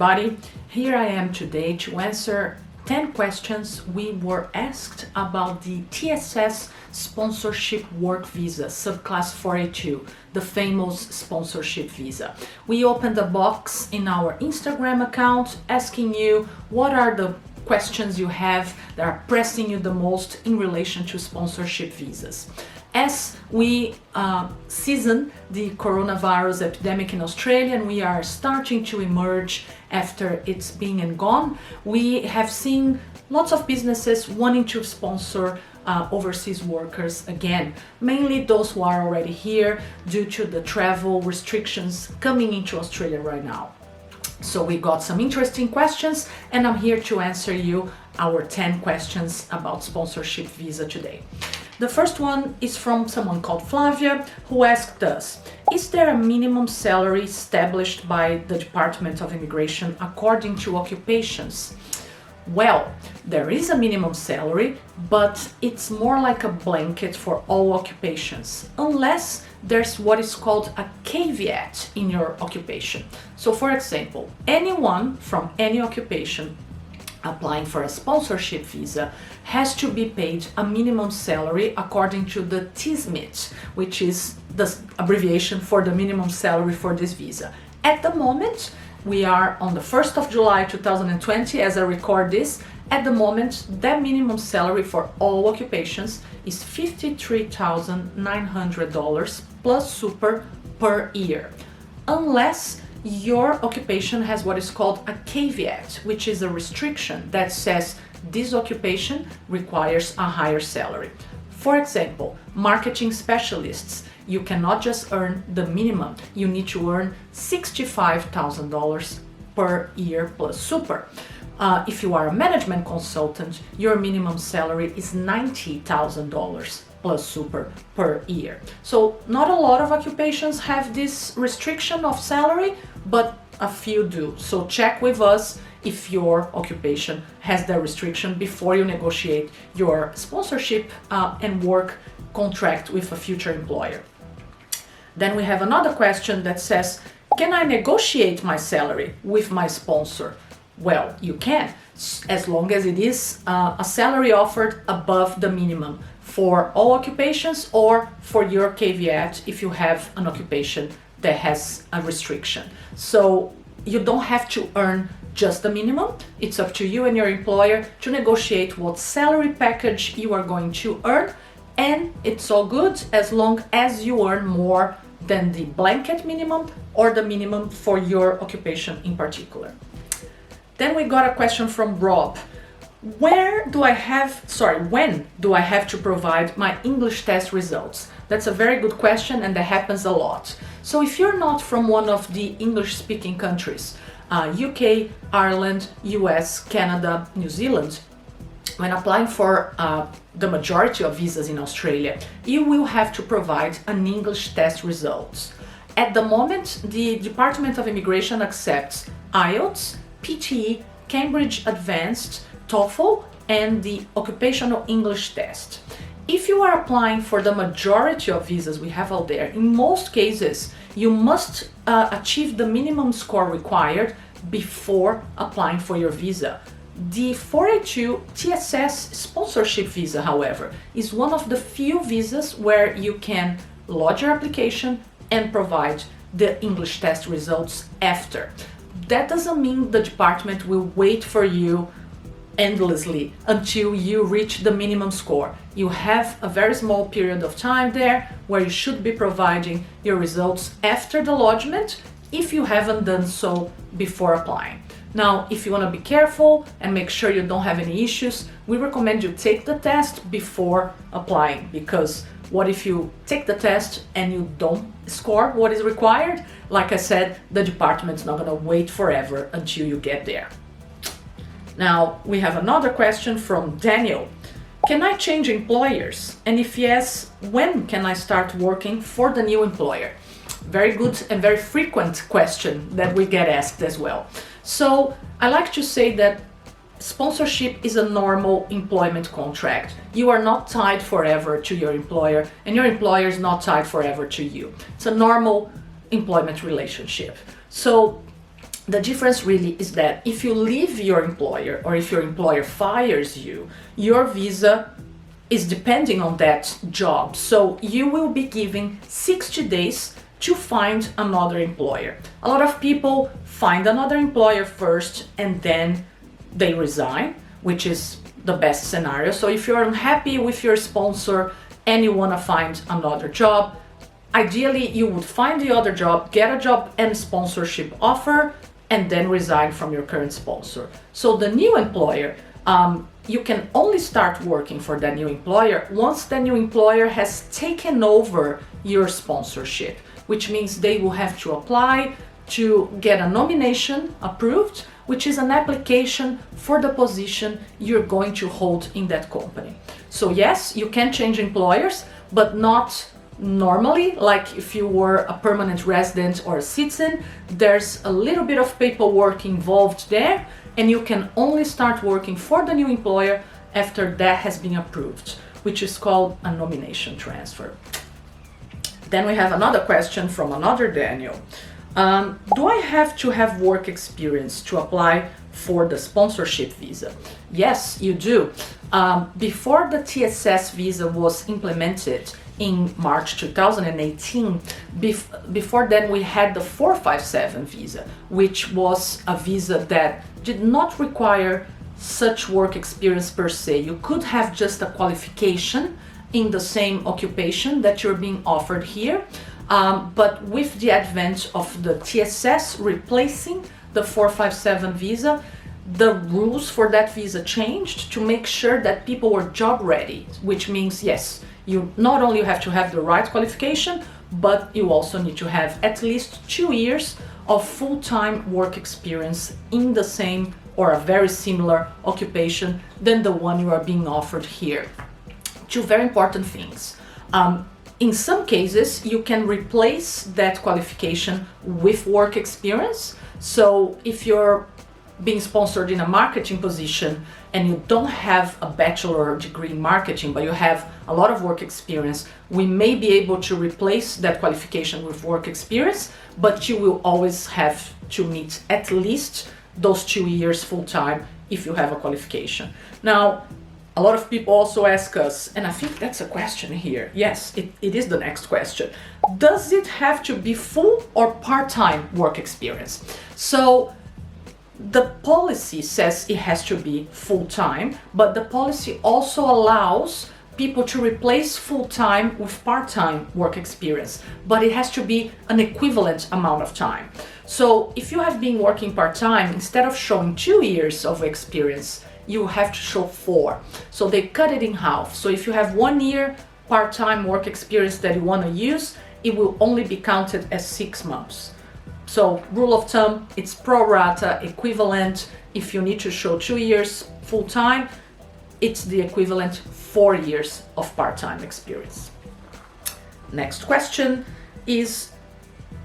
everybody. Here I am today to answer 10 questions we were asked about the TSS sponsorship work visa, subclass 42, the famous sponsorship visa. We opened a box in our Instagram account asking you what are the questions you have that are pressing you the most in relation to sponsorship visas. As we season the coronavirus epidemic in Australia and we are starting to emerge after it's been and gone, we have seen lots of businesses wanting to sponsor overseas workers again, mainly those who are already here due to the travel restrictions coming into Australia right now. So we got some interesting questions and I'm here to answer you our 10 questions about sponsorship visa today. The first one is from someone called Flavia, who asked us, is there a minimum salary established by the Department of Immigration according to occupations? Well, there is a minimum salary, but it's more like a blanket for all occupations, unless there's what is called a caveat in your occupation. So for example, anyone from any occupation applying for a sponsorship visa has to be paid a minimum salary according to the TSMIT, which is the abbreviation for the minimum salary for this visa. At the moment, we are on the 1st of July 2020 as I record this. At the moment, that minimum salary for all occupations is $53,900 plus super per year, unless your occupation has what is called a caveat, which is a restriction that says this occupation requires a higher salary. For example, marketing specialists, you cannot just earn the minimum, you need to earn $65,000 per year plus super. If you are a management consultant, your minimum salary is $90,000 plus super per year. So not a lot of occupations have this restriction of salary, but a few do. So check with us if your occupation has that restriction before you negotiate your sponsorship and work contract with a future employer. Then we have another question that says, can I negotiate my salary with my sponsor? Well, you can, as long as it is a salary offered above the minimum for all occupations or for your caveat if you have an occupation that has a restriction. So you don't have to earn just the minimum. It's up to you and your employer to negotiate what salary package you are going to earn, and it's all good as long as you earn more than the blanket minimum or the minimum for your occupation in particular. Then we got a question from Rob. When do I have to provide my English test results? That's a very good question and that happens a lot. So if you're not from one of the English-speaking countries, UK, Ireland, US, Canada, New Zealand, when applying for the majority of visas in Australia, you will have to provide an English test results. At the moment, the Department of Immigration accepts IELTS, PTE, Cambridge Advanced, TOEFL, and the Occupational English Test. If you are applying for the majority of visas we have out there, in most cases, you must achieve the minimum score required before applying for your visa. The 482 TSS sponsorship visa, however, is one of the few visas where you can lodge your application and provide the English test results after. That doesn't mean the department will wait for you endlessly until you reach the minimum score. You have a very small period of time there where you should be providing your results after the lodgement if you haven't done so before applying. Now, if you want to be careful and make sure you don't have any issues, we recommend you take the test before applying, because what if you take the test and you don't score what is required? Like I said, the department's not going to wait forever until you get there. Now, we have another question from Daniel. Can I change employers? And if yes, when can I start working for the new employer? Very good and very frequent question that we get asked as well. So I like to say that sponsorship is a normal employment contract. You are not tied forever to your employer, and your employer is not tied forever to you. It's a normal employment relationship. So The difference really is that if you leave your employer or if your employer fires you, your visa is depending on that job. So you will be given 60 days to find another employer. A lot of people find another employer first and then they resign, which is the best scenario. So if you're unhappy with your sponsor and you want to find another job, ideally you would find the other job, get a job and sponsorship offer, and then resign from your current sponsor. So the new employer, you can only start working for that new employer once the new employer has taken over your sponsorship, which means they will have to apply to get a nomination approved, which is an application for the position you're going to hold in that company. So yes, you can change employers, but not normally, like if you were a permanent resident or a citizen. There's a little bit of paperwork involved there, and you can only start working for the new employer after that has been approved, which is called a nomination transfer. Then we have another question from another Daniel. Do I have to have work experience to apply for the sponsorship visa? Yes, you do. Before the TSS visa was implemented in March 2018, before then we had the 457 visa, which was a visa that did not require such work experience per se. You could have just a qualification in the same occupation that you're being offered here. But with the advent of the TSS replacing the 457 visa, the rules for that visa changed to make sure that people were job ready, which means, yes, you not only have to have the right qualification, but you also need to have at least 2 years of full-time work experience in the same or a very similar occupation than the one you are being offered here. Two very important things. In some cases, you can replace that qualification with work experience. So if you're being sponsored in a marketing position and you don't have a bachelor degree in marketing, but you have a lot of work experience, we may be able to replace that qualification with work experience, but you will always have to meet at least those 2 years full time if you have a qualification. Now, a lot of people also ask us, and I think that's a question here. Yes, it is the next question. Does it have to be full or part-time work experience? So the policy says it has to be full-time, but the policy also allows people to replace full-time with part-time work experience, but it has to be an equivalent amount of time. So if you have been working part-time, instead of showing 2 years of experience, you have to show 4. So they cut it in half. So if you have 1 year part-time work experience that you want to use, it will only be counted as 6 months. So rule of thumb, it's pro rata equivalent. If you need to show 2 years full-time, it's the equivalent 4 years of part-time experience. Next question is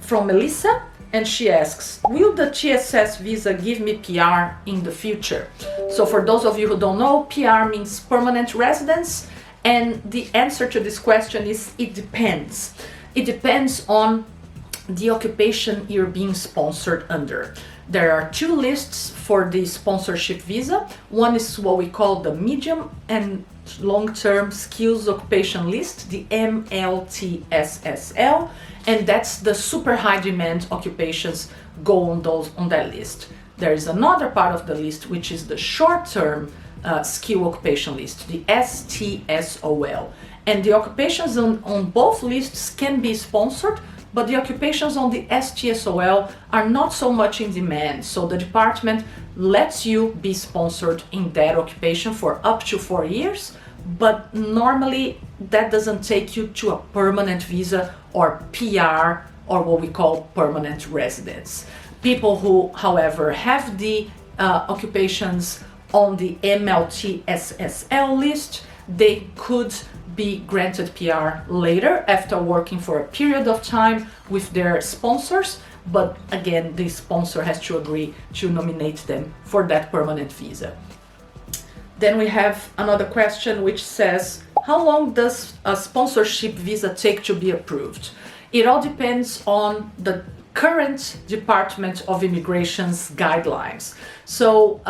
from Melissa, and she asks, will the TSS visa give me PR in the future? So for those of you who don't know, PR means permanent residence, and the answer to this question is it depends. It depends on the occupation you're being sponsored under. There are 2 lists for the sponsorship visa. One is what we call the medium and long-term skills occupation list, the MLTSSL, and that's the super high demand occupations go on that list. There is another part of the list which is the short-term skill occupation list, the STSOL, and the occupations on both lists can be sponsored, but the occupations on the STSOL are not so much in demand, so the department lets you be sponsored in that occupation for up to 4 years, but normally that doesn't take you to a permanent visa or PR or what we call permanent residence. People who, however, have the occupations on the MLTSSL list, they could be granted PR later after working for a period of time with their sponsors, but again, the sponsor has to agree to nominate them for that permanent visa. Then we have another question which says, how long does a sponsorship visa take to be approved? It all depends on the current Department of Immigration's guidelines. So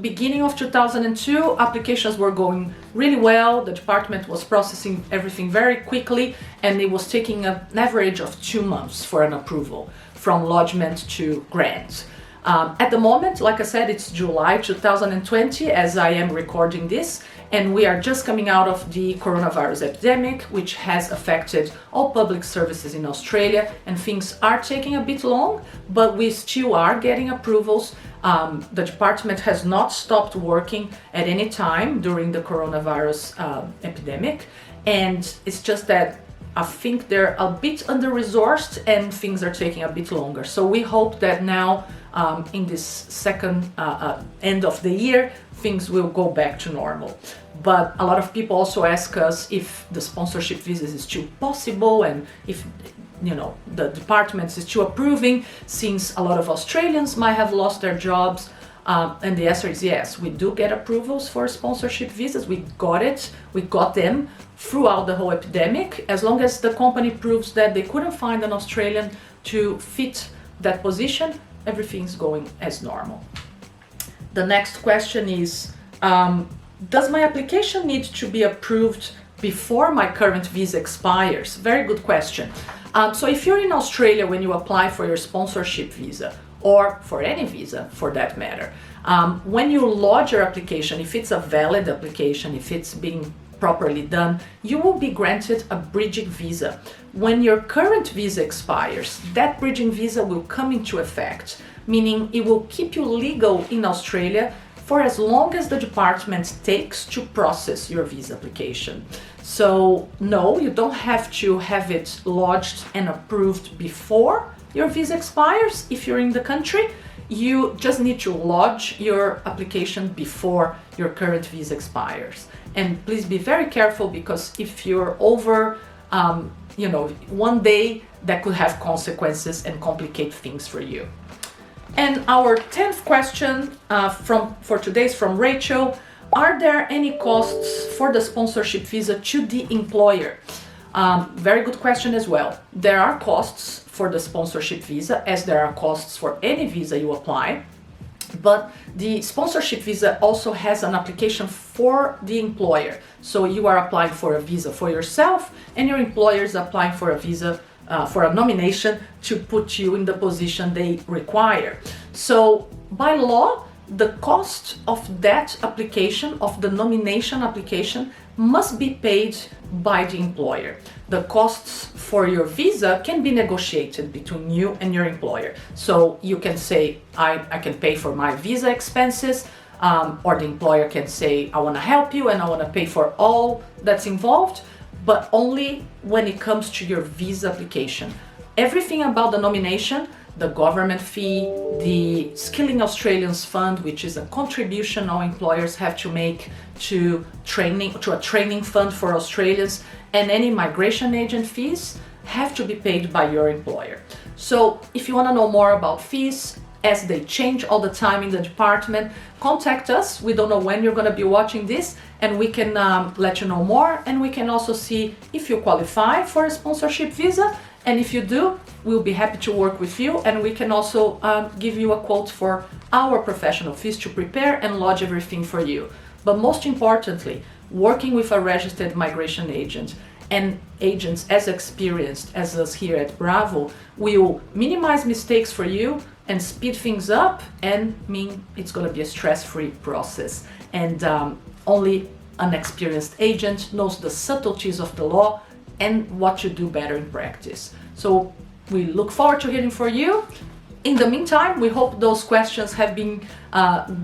beginning of 2002, applications were going really well. The department was processing everything very quickly, and it was taking an average of 2 months for an approval from lodgement to grant. At the moment, like I said, it's July 2020 as I am recording this, and we are just coming out of the coronavirus epidemic, which has affected all public services in Australia, and things are taking a bit long, but we still are getting approvals. The department has not stopped working at any time during the coronavirus epidemic, and it's just that I think they're a bit under-resourced and things are taking a bit longer. So we hope that now in this second end of the year, things will go back to normal. But a lot of people also ask us if the sponsorship visas is still possible and if the department is still approving, since a lot of Australians might have lost their jobs. And the answer is yes, we do get approvals for sponsorship visas. We got them throughout the whole epidemic, as long as the company proves that they couldn't find an Australian to fit that position, everything's going as normal. The next question is, does my application need to be approved before my current visa expires? Very good question. So if you're in Australia when you apply for your sponsorship visa, or for any visa for that matter, when you lodge your application, if it's a valid application, if it's being properly done, you will be granted a bridging visa. When your current visa expires, that bridging visa will come into effect, meaning it will keep you legal in Australia for as long as the department takes to process your visa application. So no, you don't have to have it lodged and approved before your visa expires if you're in the country. You just need to lodge your application before your current visa expires. And please be very careful, because if you're over, one day, that could have consequences and complicate things for you. And our 10th question for today is from Rachel. Are there any costs for the sponsorship visa to the employer? Very good question as well. There are costs for the sponsorship visa, as there are costs for any visa you apply. But the sponsorship visa also has an application for the employer. So you are applying for a visa for yourself, and your employer is applying for a visa, for a nomination to put you in the position they require. So by law, the cost of that application, of the nomination application, must be paid by the employer. The costs for your visa can be negotiated between you and your employer. So you can say, I can pay for my visa expenses, or the employer can say, I want to help you and I want to pay for all that's involved, but only when it comes to your visa application. Everything about the nomination, the government fee, the Skilling Australians Fund, which is a contribution all employers have to make to a training fund for Australians, and any migration agent fees have to be paid by your employer. So if you want to know more about fees, as they change all the time in the department, contact us. We don't know when you're going to be watching this, and we can let you know more, and we can also see if you qualify for a sponsorship visa. And if you do, we'll be happy to work with you, and we can also give you a quote for our professional fees to prepare and lodge everything for you. But most importantly, working with a registered migration agent and agents as experienced as us here at Bravo will minimize mistakes for you and speed things up, and mean it's going to be a stress-free process. And only an experienced agent knows the subtleties of the law and what to do better in practice. So we look forward to hearing from you. In the meantime, we hope those questions have been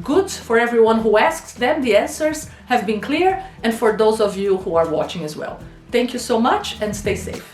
good for everyone who asks them. The answers have been clear, and for those of you who are watching as well. Thank you so much, and stay safe.